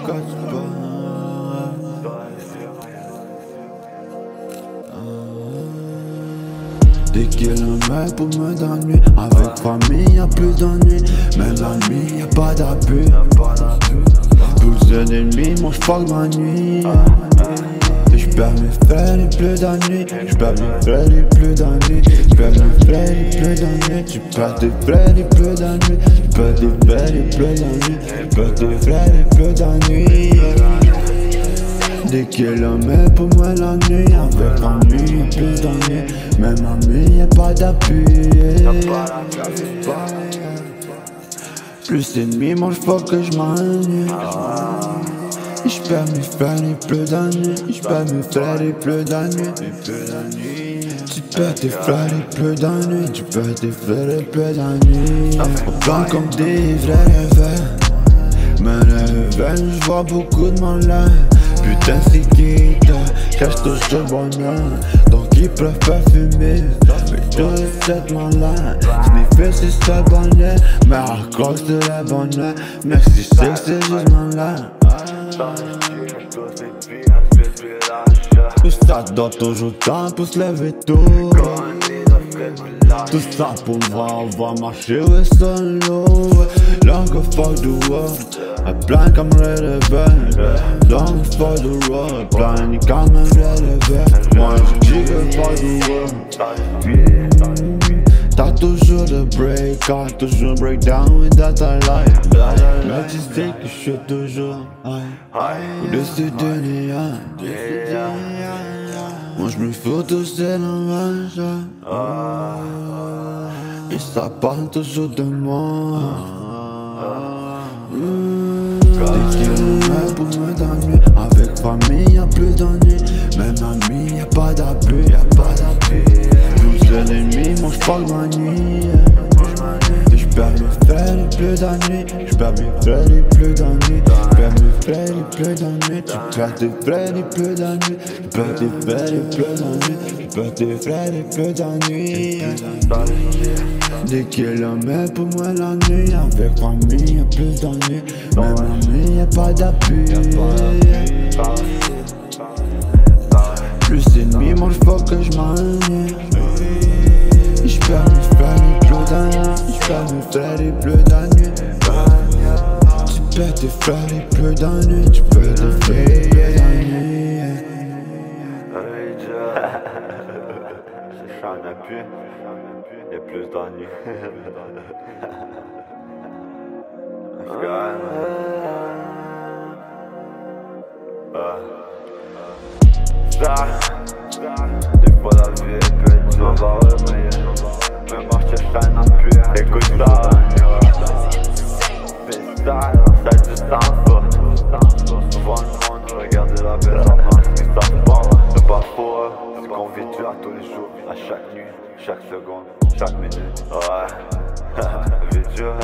casse pas. Dès qu'il en met pour me donner, avec famille y'a plus d'ennuis, même la nuit y'a pas d'abus. Plus d'ennemis, moi j'parle ma nuit. J'perds mes frères et plus d'ennuis, j'perds mes frères et plus d'ennuis, j'perds mes frères et plus d'ennuis, j'perds des frères et plus d'ennuis, j'perds des frères et plus d'ennuis, j'perds des frères et plus d'ennuis. Dès qu'il en met pour moi la nuit, avec famille y'a plus d'ennuis, même ami y'a pas d'appui. Plus d'ennemis, moi j'fois que j'm'ennuie. J'perds mes frères et plus d'ennuis, j'perds mes frères et plus d'ennuis. Tu perds tes frères et plus d'ennuis, tu perds tes frères et plus d'ennuis. On plante comme des vrais rêves, mais les rêves, j'vois beaucoup de monde là. Putain c'est qui cache toujours le bonheur, donc ils préfèrent fumer. Mais tout cette là, sniffer c'est seul bonheur, mais à cause de la bonheur, merci c'est que c'est juste mon là. Tout ça donne toujours temps pour se lever tôt. Tout ça pour voir, on va marcher ouais solo. Long for the world, I plan comme relevant. Long for the world, plan comme relevant. Moi je dis que for the world. T'as toujours de break, t'as toujours breakdown with that I like. Mais tu sais que je suis toujours au-dessus de néant. Moi je me fous tout seul en rage. Et ça parle toujours de moi. Dès qu'il en met pour me donner, avec famille y'a plus d'ennuis, même ami y'a pas d'appui, Plus d'ennemis, moi j'parle ma nuit. J'perds mes frères et plus d'ennuis, j'perds mes frères et plus d'ennuis, j'perds mes frères et plus d'ennuis, tu perds tes frères et plus d'ennuis, tu perds tes frères et plus d'ennuis, tu perds tes frères et plus d'ennuis. Dès qu'il en met pour moi la nuit, avec famille y'a plus d'ennuis, même ami y'a pas d'appui. Plus d'ennemis, moi j'fois que j'm'ennuie. J'perds mes frères et plus d'ennuis, j'perds mes frères et plus d'ennuis. Tu perds tes frères et plus d'ennuis, tu perds tes frères et plus d'ennuis. C'est chaud en appui, y'a plus d'ennuis. Des fois la vie peut être dure, mais moi je chaîne en pluie. Écoute ça, fais ça, ça a du sens. Souvent le monde regarde la belle romance, mais ça me prend, c'est pas faux. Ce qu'on vit dur à tous les jours, à chaque nuit, chaque seconde, chaque minute. Ouais, vie dure.